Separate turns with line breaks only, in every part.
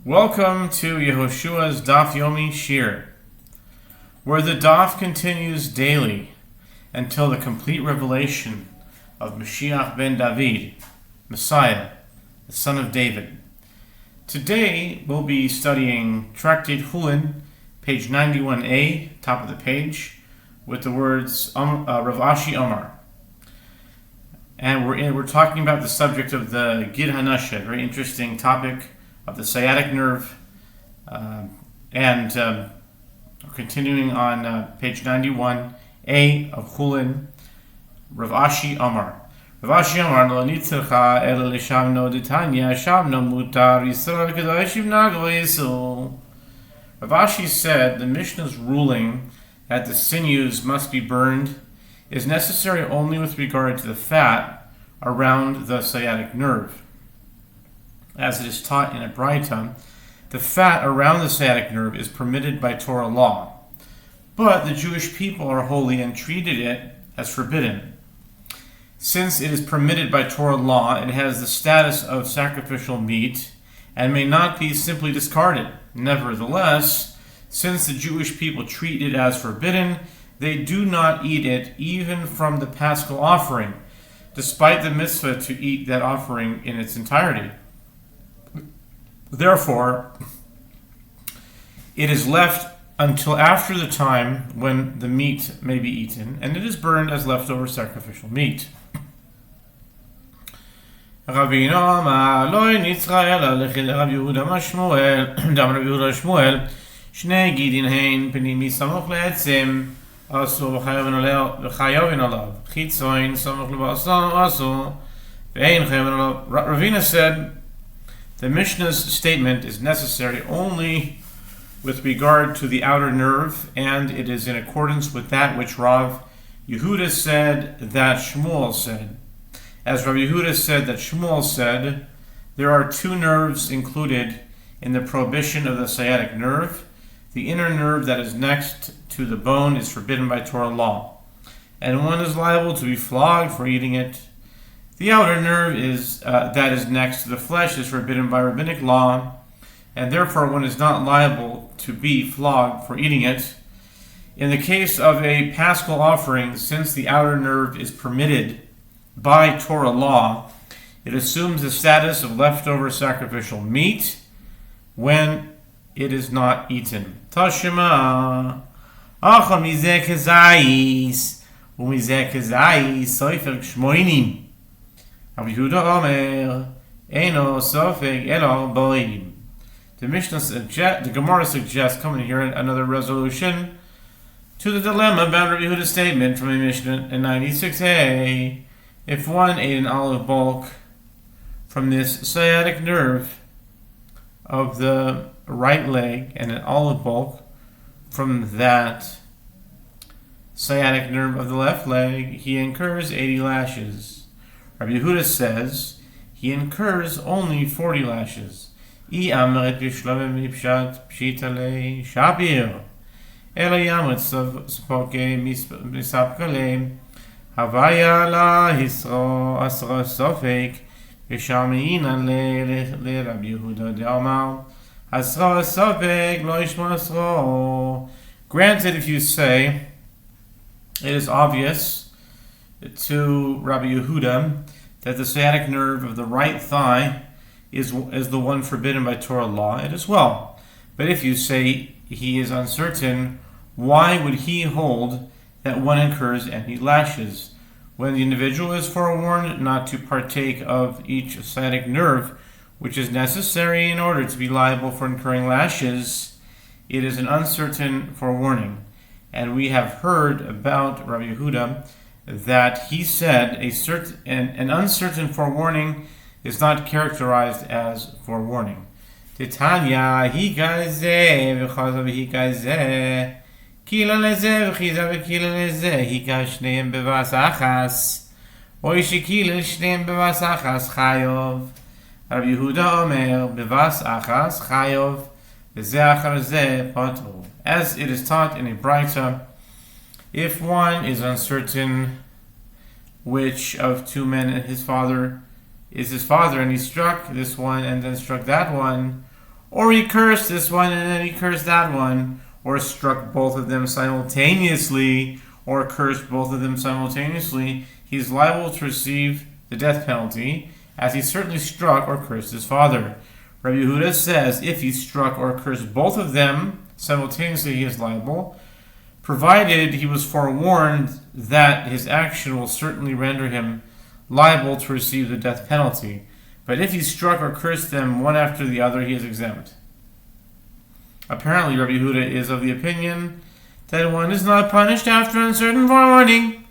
Welcome to Yehoshua's Daf Yomi Shiur, where the Daf continues daily until the complete revelation of Mashiach ben David, Messiah, the son of David. Today we'll be studying Tractate Chullin, page 91a, top of the page, with the words Rav Ashi Omar. And we're talking about the subject of the Gid Hanashe, a very interesting topic of the sciatic nerve, and continuing on page 91a of Chullin, Rav Ashi Omar. Rav Ashi Omar, lo nitzcha ela lishamno detanya shamno mutar Yisrael kedoshim nago Yisrael. Rav Ashi said the Mishnah's ruling that the sinews must be burned is necessary only with regard to the fat around the sciatic nerve. As it is taught in a Braita, the fat around the sciatic nerve is permitted by Torah law, but the Jewish people are holy and treated it as forbidden. Since it is permitted by Torah law, it has the status of sacrificial meat and may not be simply discarded. Nevertheless, since the Jewish people treat it as forbidden, they do not eat it even from the Paschal offering, despite the mitzvah to eat that offering in its entirety. Therefore, it is left until after the time when the meat may be eaten, and it is burned as leftover sacrificial meat. Rabbeinu Amar lo nitzcha ela Rav Yehuda Shmuel dam Rav Yehuda Shmuel shnei gidin hein pnimi samoch le'etzem asu v'chayovin alav chitzoin samoch le'basam asu ve'ein chayovin alav. Ravina said the Mishnah's statement is necessary only with regard to the outer nerve, and it is in accordance with that which Rav Yehuda said that Shmuel said. As Rav Yehuda said that Shmuel said, there are two nerves included in the prohibition of the sciatic nerve. The inner nerve that is next to the bone is forbidden by Torah law, and one is liable to be flogged for eating it. The outer nerve that is next to the flesh is forbidden by rabbinic law, and therefore one is not liable to be flogged for eating it. In the case of a paschal offering, since the outer nerve is permitted by Torah law, it assumes the status of leftover sacrificial meat when it is not eaten. Tashima acha mizeh kezayis umizeh kezayis soifer shmoinim. Rav Yehuda Omer, Eino Sofeg Elo Boim. The Gemara suggests, coming here, another resolution to the dilemma about Rav Yehuda's statement from a Mishnah in 96a. If one ate an olive bulk from this sciatic nerve of the right leg and an olive bulk from that sciatic nerve of the left leg, he incurs 80 lashes. Rabbi Yehuda says he incurs only 40 lashes. I amret b'shlavim mipshat pshitale shabir ela yamret spoke misapkale havaya la hisro asro sofek v'shaminan le Rabbi Yehuda de'amar asro sofek lo yishma asro. Granted, if you say it is obvious to Rabbi Yehuda that the sciatic nerve of the right thigh is the one forbidden by Torah law, it is well. But if you say he is uncertain, why would he hold that one incurs any lashes? When the individual is forewarned not to partake of each sciatic nerve, which is necessary in order to be liable for incurring lashes, it is an uncertain forewarning. And we have heard about Rabbi Yehuda that he said an uncertain forewarning is not characterized as forewarning. Titanya hikazeh v'chazav hikazeh kila lezeh v'chizav v'kila lezeh hika shneim bevas achas oy shekila shneim bevas achas chayov. Rabbi Yehuda Omer bevas achas chayov v'zeh achar zeh patur. As it is taught in a Braita, if one is uncertain which of two men is his father, and he struck this one and then struck that one, or he cursed this one and then he cursed that one, or struck both of them simultaneously, or cursed both of them simultaneously, he's liable to receive the death penalty, as he certainly struck or cursed his father. Rabbi Yehuda says if he struck or cursed both of them simultaneously, he is liable, provided he was forewarned that his action will certainly render him liable to receive the death penalty. But if he struck or cursed them one after the other, he is exempt. Apparently, Rabbi Yehuda is of the opinion that one is not punished after uncertain forewarning,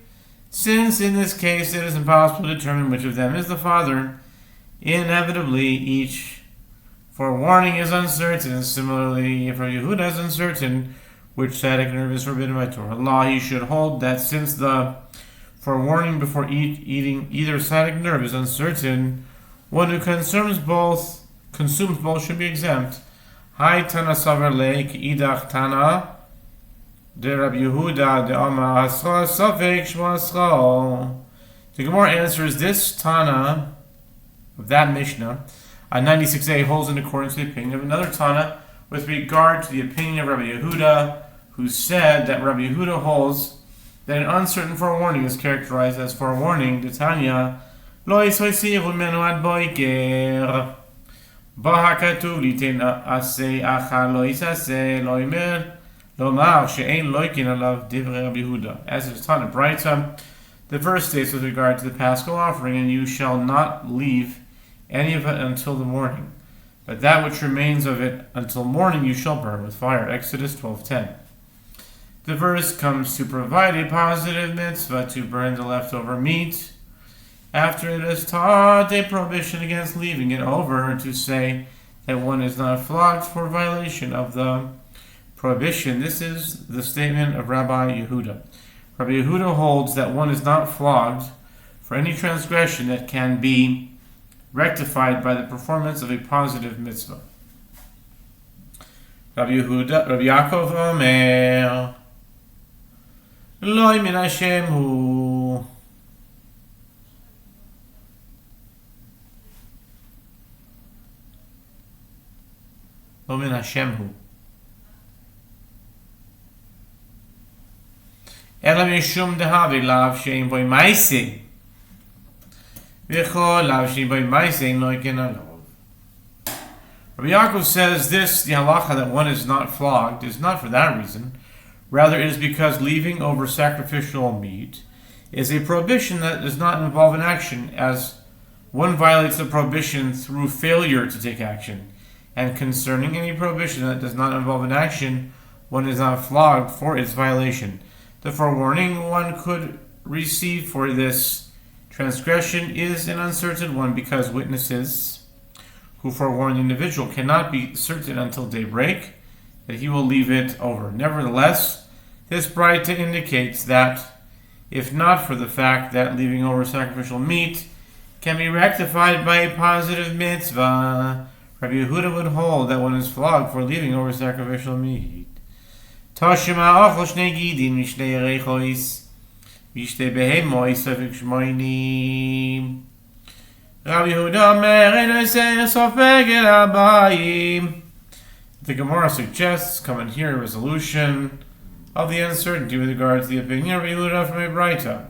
since in this case it is impossible to determine which of them is the father. Inevitably, each forewarning is uncertain. Similarly, if Rabbi Yehuda is uncertain which sciatic nerve is forbidden by Torah law, he should hold that since the forewarning before eating either sciatic nerve is uncertain, one who consumes both should be exempt. Hai Tana Savar Le Idach Tana de Rabbi Yehuda de Amar Asra Safek Shma Asra. The Gemara answers this Tana of that Mishnah on 96a holds in accordance with the opinion of another Tana with regard to the opinion of Rabbi Yehuda, who said that Rabbi Yehuda holds that an uncertain forewarning is characterized as forewarning. The Tanya Lo Yisraisiru Menu Ad Boiker Ba HaKatuv Litin Aseh Acha Lo Yisaseh Lo Yimer Lomar She'ein Loikin Alav Divrei Rabbi Yehuda. As it is taught in Braita, the verse states with regard to the Paschal offering, and you shall not leave any of it until the morning, but that which remains of it until morning you shall burn with fire. Exodus 12:10. The verse comes to provide a positive mitzvah to burn the leftover meat after it has taught a prohibition against leaving it over, to say that one is not flogged for violation of the prohibition. This is the statement of Rabbi Yehuda. Rabbi Yehuda holds that one is not flogged for any transgression that can be rectified by the performance of a positive mitzvah. Rabbi Yaakov Omer Loi min Hashem hu. Lo min Hashem hu. Ela mishum dehavi lav shein boi maisi. V'chol lav shein boi maisi lo yiken alav. Rabbi Yaakov says this, the halacha that one is not flogged, is not for that reason. Rather, it is because leaving over sacrificial meat is a prohibition that does not involve an action, as one violates the prohibition through failure to take action. And concerning any prohibition that does not involve an action, one is not flogged for its violation. The forewarning one could receive for this transgression is an uncertain one, because witnesses who forewarn the individual cannot be certain until daybreak that he will leave it over. Nevertheless, this Braita indicates that if not for the fact that leaving over sacrificial meat can be rectified by a positive mitzvah, Rabbi Yehuda would hold that one is flogged for leaving over sacrificial meat. Toshima ochel shnei gidin mishnei reichois mishnei behemois sofik shmoinim. Rabbi Yehuda omer ein oseh sofek el habayim. The Gemara suggests, come and hear a resolution of the uncertainty with regard to the opinion of Yehuda from a Braita.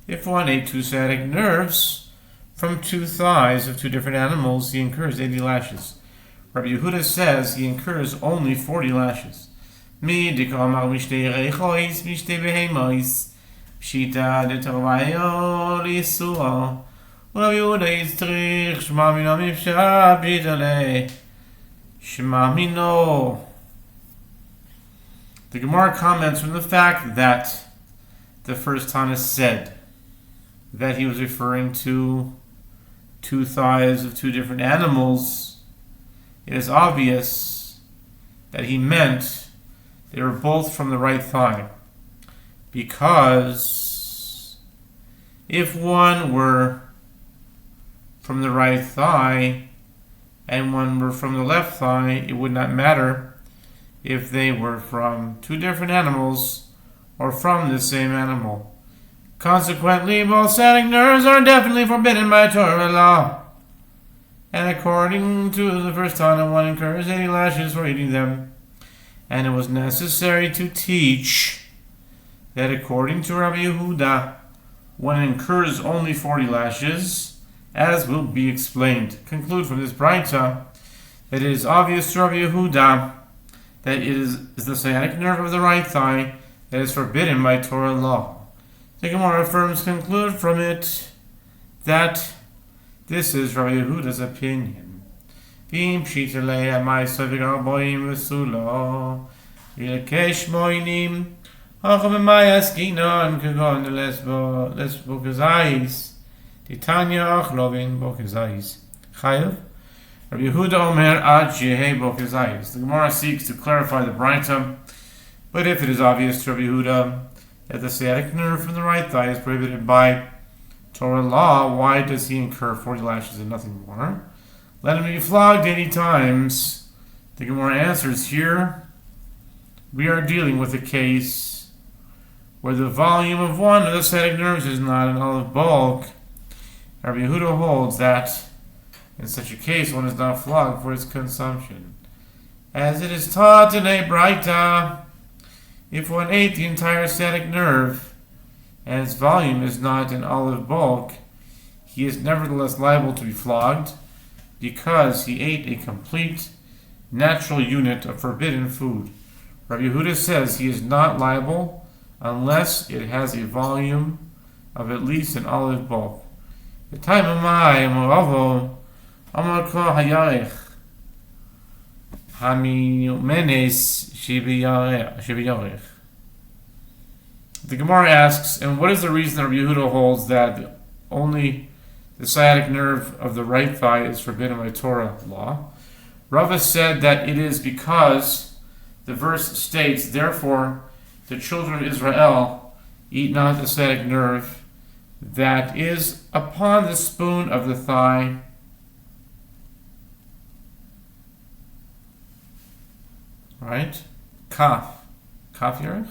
If one ate two sciatic nerves from two thighs of two different animals, he incurs 80 lashes. Rabbi Yehuda says he incurs only 40 lashes. Mi dikamar mishtei reichois mishtei behemois pshita detarvayo lisua. Rabbi Yehuda yitzrich shma mino mifsha pshita le shma mino. The Gemara comments from the fact that the first Tana said that he was referring to two thighs of two different animals. It is obvious that he meant they were both from the right thigh, because if one were from the right thigh and one were from the left thigh, it would not matter if they were from two different animals or from the same animal. Consequently, both sciatic nerves are definitely forbidden by Torah law. And according to the first Tana, one incurs 80 lashes for eating them. And it was necessary to teach that according to Rabbi Yehuda, one incurs only 40 lashes, as will be explained. Conclude from this Braita that it is obvious to Rabbi Yehuda that it is the sciatic nerve of the right thigh that is forbidden by Torah law. The Gemara affirms, conclude from it, that this is Rabbi Yehuda's opinion. V'im pshitelei ha'maisa v'garboim v'sulo v'lekesh moinim ha'cha b'mayas ginon k'gon lesbo k'zayis titanya achlovin bo k'zayis chayav Rabbi Yehuda omer ad shehei bo k'zayis. The Gemara seeks to clarify the Braita, but if it is obvious to Rabbi Yehuda that the sciatic nerve from the right thigh is prohibited by Torah law, why does he incur 40 lashes and nothing more? Let him be flogged 80 times. The Gemara answers here, we are dealing with a case where the volume of one of the sciatic nerves is not an olive bulk. Rabbi Yehuda holds that in such a case one is not flogged for its consumption. As it is taught in a Braita, if one ate the entire sciatic nerve and its volume is not an olive bulk, he is nevertheless liable to be flogged because he ate a complete natural unit of forbidden food. Rabbi Yehuda says he is not liable unless it has a volume of at least an olive bulk. The time of my Amar Ko Hayarech Hamimenes Shibiyarech. The Gemara asks, and what is the reason that Rabbi Yehuda holds that only the sciatic nerve of the right thigh is forbidden by Torah law? Rava said that it is because the verse states, therefore the children of Israel eat not the sciatic nerve that is upon the spoon of the thigh, right? Kaf Yarech?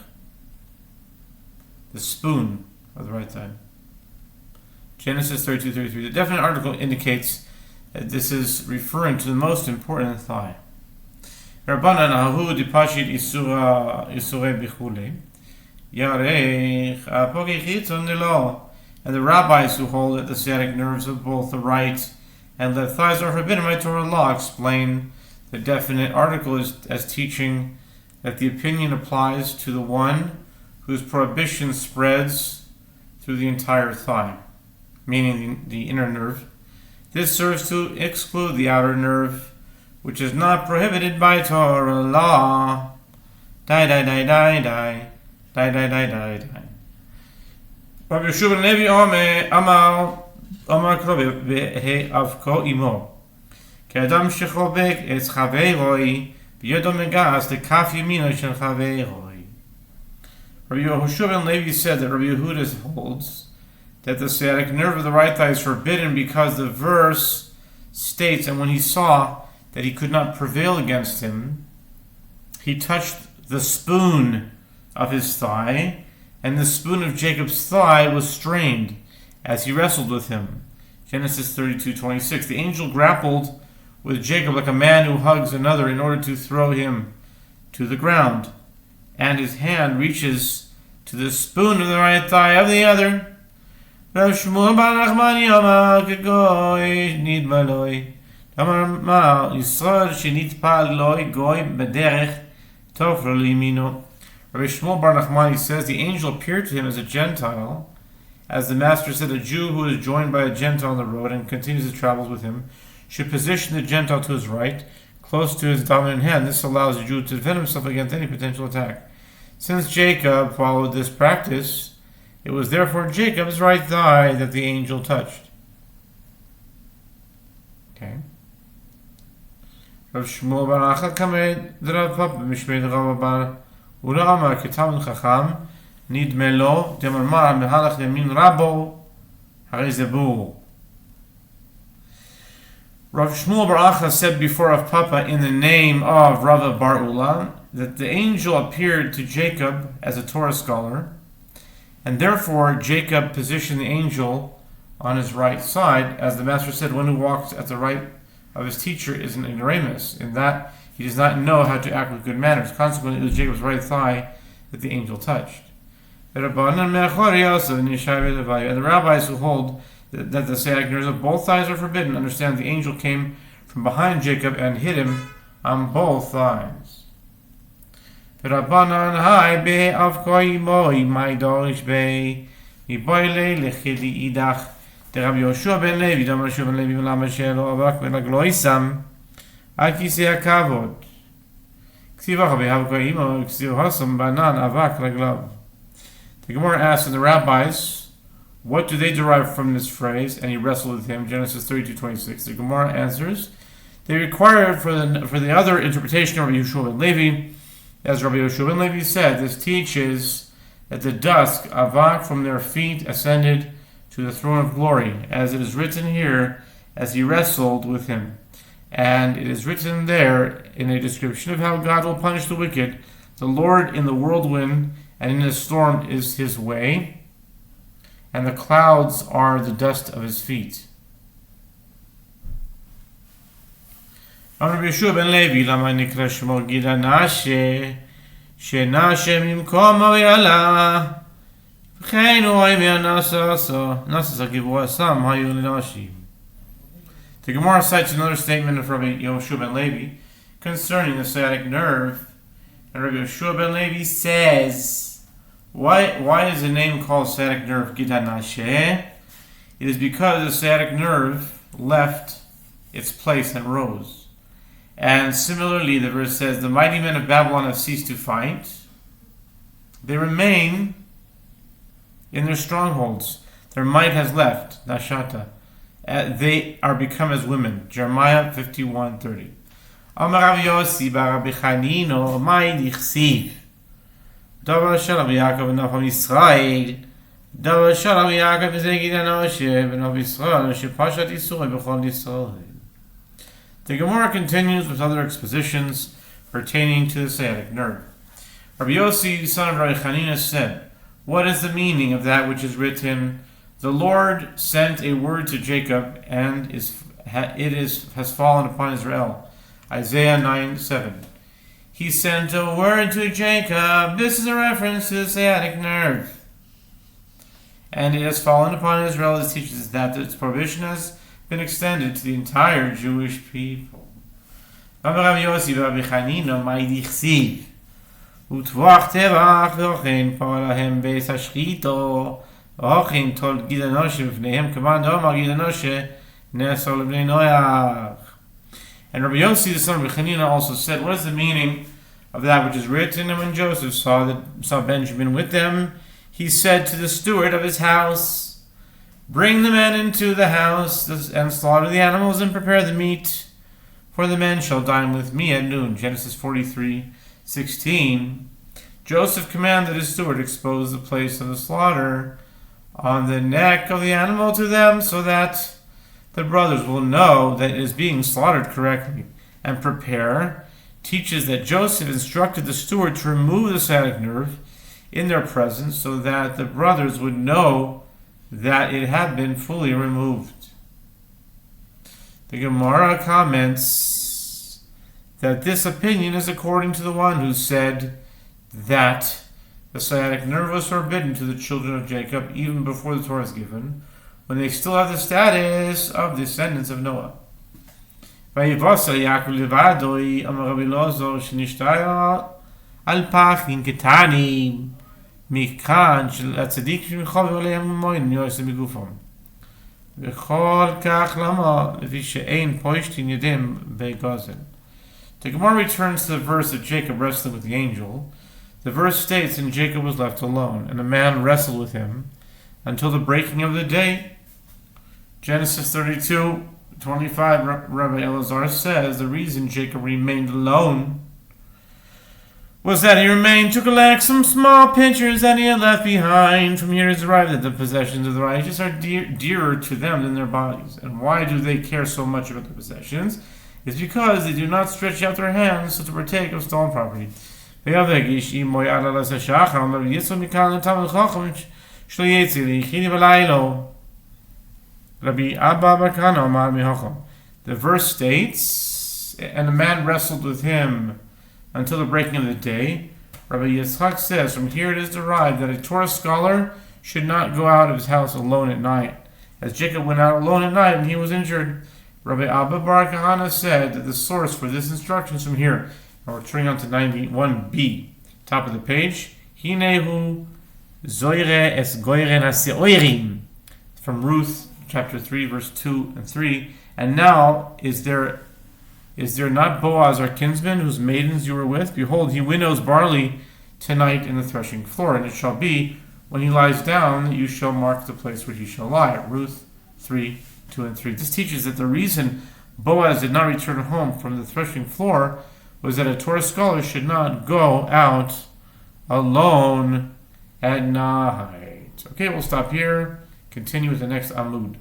The spoon of the right thigh. Genesis 32:33. The definite article indicates that this is referring to the most important thigh. Rabbanan hahu dipashit isure bichule yarech apogichitzon delo. And the rabbis who hold that the sciatic nerves of both the right and left thighs are forbidden by Torah law explain the definite article as teaching that the opinion applies to the one whose prohibition spreads through the entire thigh, meaning the inner nerve. This serves to exclude the outer nerve, which is not prohibited by Torah law. Die. Rabbi Yehoshua ben Levi Amar Krobe Behe Avko Imo Ke'adam shechobek es chaveiroi v'yodo megas lekaf yamino shel chaveiroi. Rabbi Yehoshua ben Levi said that Rabbi Yehuda holds that the sciatic nerve of the right thigh is forbidden because the verse states, and when he saw that he could not prevail against him, he touched the spoon of his thigh, and the spoon of Jacob's thigh was strained as he wrestled with him. Genesis 32:26. The angel grappled with Jacob like a man who hugs another in order to throw him to the ground, and his hand reaches to the spoon of the right thigh of the other. Rav Shmuel bar Nachmani Amar Kegoy Nidma Loi Amar Ma Yisrael Shenitpal Loi Goy Bederech Tofro Limino. Rabbi Shmuel bar Nachmani says the angel appeared to him as a Gentile, as the Master said, a Jew who is joined by a Gentile on the road and continues his travels with him should position the Gentile to his right, close to his dominant hand. This allows the Jew to defend himself against any potential attack. Since Jacob followed this practice, it was therefore Jacob's right thigh that the angel touched. Okay. Rav Shmuel bar Achad Kamed Rav Papa Mishmei Rav bar Ula Amar Ketalmid Chacham Nidme Lo Demar Mar Mehalach Yamin Rabo Harei Zebur. Rav Shmuel bar Achad said before Rav Papa in the name of Rav bar Ula that the angel appeared to Jacob as a Torah scholar, and therefore Jacob positioned the angel on his right side, as the Master said, one who walks at the right of his teacher is an ignoramus, in that he does not know how to act with good manners. Consequently, it was Jacob's right thigh that the angel touched. And the rabbis who hold that the sciatic nerves of both thighs are forbidden understand the angel came from behind Jacob and hit him on both thighs. Rabbi Yehoshua ben Levi, Dam Yehoshua ben Levi, Lama Shelo Avak ben Agloisam, Akisei Hakavod. Ksivach behavka imo, Ksiv Hasam Banan Avak Raglav. The Gemara asks the rabbis, what do they derive from this phrase? And he wrestled with him, Genesis 32:26. The Gemara answers, they require for the other interpretation of Rabbi Yehoshua ben Levi, as Rabbi Yehoshua ben Levi said, this teaches that the dusk, Avak from their feet ascended to the throne of glory, as it is written here, as he wrestled with him. And it is written there in a description of how God will punish the wicked. The Lord in the whirlwind and in the storm is his way, and the clouds are the dust of his feet. Rabbi Yehoshua ben Levi, lama nikra shmo Gida Nashe, shenashe mimkom avi'ala. The Gemara cites another statement of Rabbi Yehoshua ben Levi concerning the sciatic nerve, and Rabbi Yehoshua ben Levi says, why is the name called sciatic nerve Gida Nashe? It is because the sciatic nerve left its place and rose. And similarly, the verse says, the mighty men of Babylon have ceased to fight. They remain in their strongholds. Their might has left, Nashata. They are become as women. Jeremiah 51:30. Amar Rav Yossi bar Rabbi Chanino, Mai dichsiv. Davar shel Rabbi Yaakov ben Nachum Yisrael. Davar shel Rabbi Yaakov v'zeh Gida Nashe ben Rabbi Yisrael shepashat Yisrael b'chol Yisrael. The Gemara continues with other expositions pertaining to the sciatic nerve. Rabbi Yossi, son of Rabbi Chanina, said, what is the meaning of that which is written? The Lord sent a word to Jacob, and has fallen upon Israel. Isaiah 9:7. He sent a word to Jacob. This is a reference to the sciatic nerve. And it has fallen upon Israel. This teaches that its prohibition has been extended to the entire Jewish people. וטבח טבח ואוכן פעל להם בית השחיתו ואוכן תול גידה נושה בפניהם כמובן דאמר גידה נושה נאסר לבני נויח. And Rabbi Yossi, the son of Chanina, also said, what is the meaning of that which is written? And when Joseph saw Benjamin with them, he said to the steward of his house, bring the men into the house and slaughter the animals and prepare the meat, for the men shall dine with me at noon. Genesis 43:16. Joseph commanded his steward to expose the place of the slaughter on the neck of the animal to them, so that the brothers will know that it is being slaughtered correctly, and prepare. Teaches that Joseph instructed the steward to remove the sciatic nerve in their presence, so that the brothers would know that it had been fully removed. The Gemara comments that this opinion is according to the one who said that the sciatic nerve was forbidden to the children of Jacob even before the Torah is given, when they still have the status of descendants of Noah. ויבשר יעקב לבדוי, אמר רבי אלעזר שנשתרע על פחים קטנים מכאן של הצדיק שמחוב עליהם מוין יועסה בגופם. וכל כך למה לפי שאין פושטין ידם בגוזל. The Gemara returns to the verse of Jacob wrestling with the angel. The verse states, and Jacob was left alone, and a man wrestled with him until the breaking of the day. Genesis 32:25, Rabbi Elazar says the reason Jacob remained alone was that he to collect some small pitchers that he had left behind. From here is derived that the possessions of the righteous are dearer to them than their bodies. And why do they care so much about the possessions? It's because they do not stretch out their hands so to partake of stolen property. Rabbi Abba Bakana Omar Mihocham. The verse states, and the man wrestled with him until the breaking of the day. Rabbi Yitzchak says, from here it is derived that a Torah scholar should not go out of his house alone at night, as Jacob went out alone at night and he was injured. Rabbi Abba Bar Kahana said that the source for this instruction is from here. Now we're turning on to 91b, top of the page. Hinehu zoire es goyren haseoirim, from Ruth chapter 3 verse 2 and 3. And now is there not Boaz our kinsman, whose maidens you were with? Behold, he winnows barley tonight in the threshing floor, and it shall be, when he lies down, that you shall mark the place where he shall lie. Ruth 3, 2 and 3. This teaches that the reason Boaz did not return home from the threshing floor was that a Torah scholar should not go out alone at night. Okay, we'll stop here. Continue with the next Amud.